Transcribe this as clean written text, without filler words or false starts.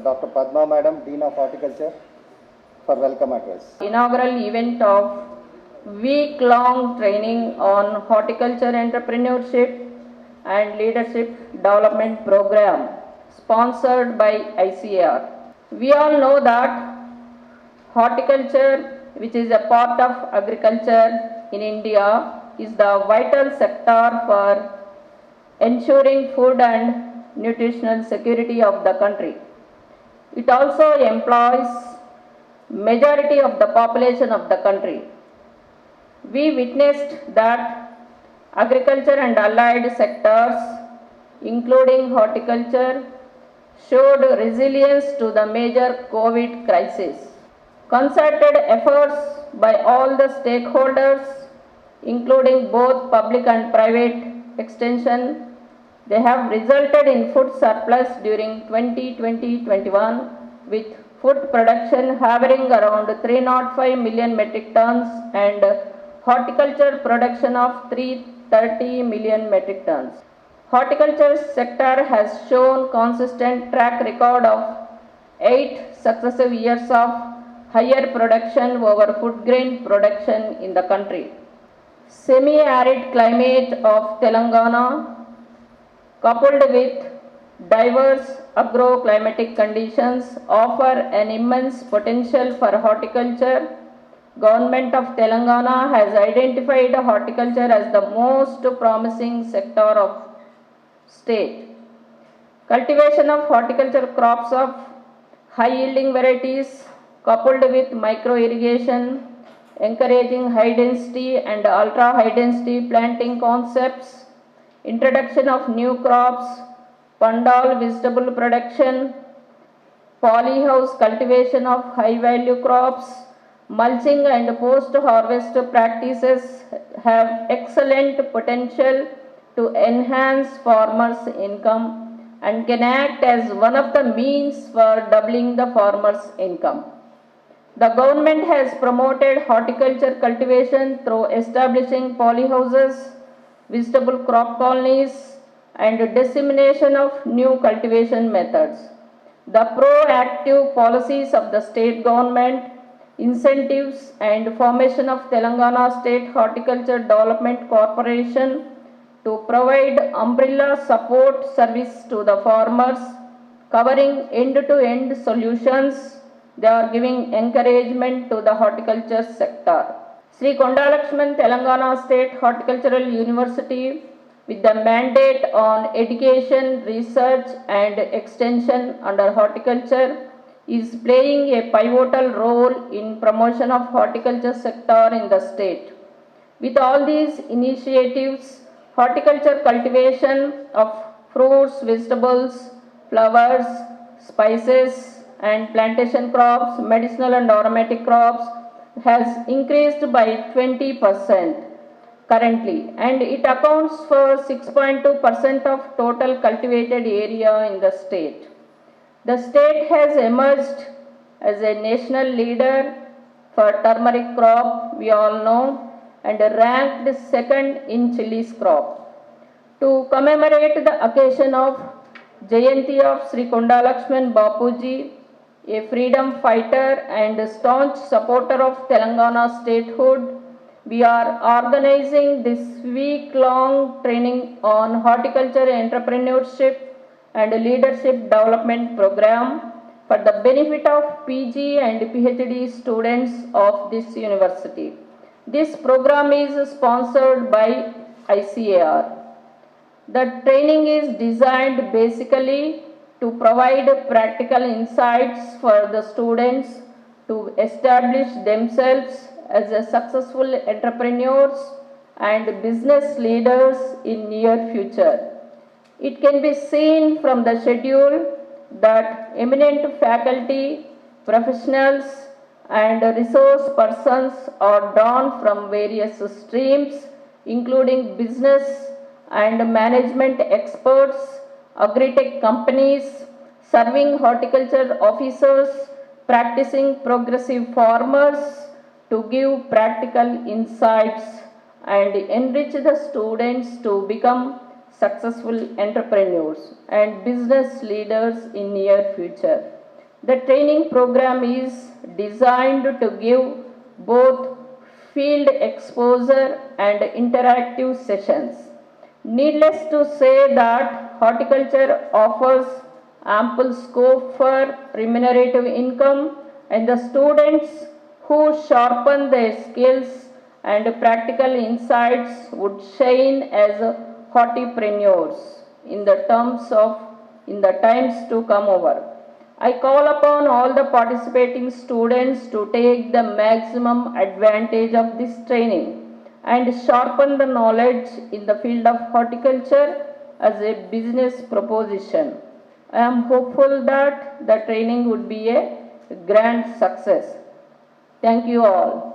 Dr. Padma Madam, Dean of Horticulture, for welcome address. Inaugural event of week-long training on horticulture entrepreneurship and leadership development program sponsored by ICAR. We all know that horticulture, which is a part of agriculture in India, is the vital sector for ensuring food and nutritional security of the country. It also employs majority of the population of the country. We witnessed that agriculture and allied sectors, including horticulture, showed resilience to the major COVID crisis. Concerted efforts by all the stakeholders, including both public and private extension, they have resulted in food surplus during 2020-21 with food production hovering around 305 million metric tons and horticulture production of 330 million metric tons. Horticulture sector has shown consistent track record of 8 successive years of higher production over food grain production in the country. Semi-arid climate of Telangana coupled with diverse agroclimatic conditions offer an immense potential for horticulture. Government of Telangana has identified horticulture as the most promising sector of state. Cultivation of horticulture crops of high yielding varieties coupled with micro irrigation, encouraging high density and ultra high density planting concepts, introduction of new crops, pandal vegetable production, polyhouse cultivation of high value crops, mulching and post harvest practices have excellent potential to enhance farmers' income and can act as one of the means for doubling the farmers' income. The government has promoted horticulture cultivation through establishing polyhouses, vegetable crop colonies, and dissemination of new cultivation methods. The proactive policies of the state government, incentives and formation of Telangana State Horticulture Development Corporation to provide umbrella support service to the farmers covering end-to-end solutions. They are giving encouragement to the horticulture sector. Sri Kondalakshman Telangana State Horticultural University, with the mandate on education, research and extension under horticulture, is playing a pivotal role in promotion of horticulture sector in the state. With all these initiatives, horticulture cultivation of fruits, vegetables, flowers, spices and plantation crops, medicinal and aromatic crops has increased by 20% currently, and it accounts for 6.2% of total cultivated area in the state. The state has emerged as a national leader for turmeric crop, we all know, and ranked second in chilies crop. To commemorate the occasion of Jayanti of Sri Kondalakshman Bapuji, a freedom fighter and staunch supporter of Telangana statehood, we are organizing this week-long training on horticulture entrepreneurship and leadership development program for the benefit of PG and PhD students of this university. This program is sponsored by ICAR. The training is designed basically to provide practical insights for the students to establish themselves as a successful entrepreneurs and business leaders in near future. It can be seen from the schedule that eminent faculty, professionals and resource persons are drawn from various streams including business and management experts, agri-tech companies, serving horticulture officers, practicing progressive farmers to give practical insights and enrich the students to become successful entrepreneurs and business leaders in near future. The training program is designed to give both field exposure and interactive sessions. Needless to say that horticulture offers ample scope for remunerative income, and the students who sharpen their skills and practical insights would shine as hortipreneurs in the times to come over. I call upon all the participating students to take the maximum advantage of this training and sharpen the knowledge in the field of horticulture as a business proposition. I am hopeful that the training would be a grand success. Thank you all.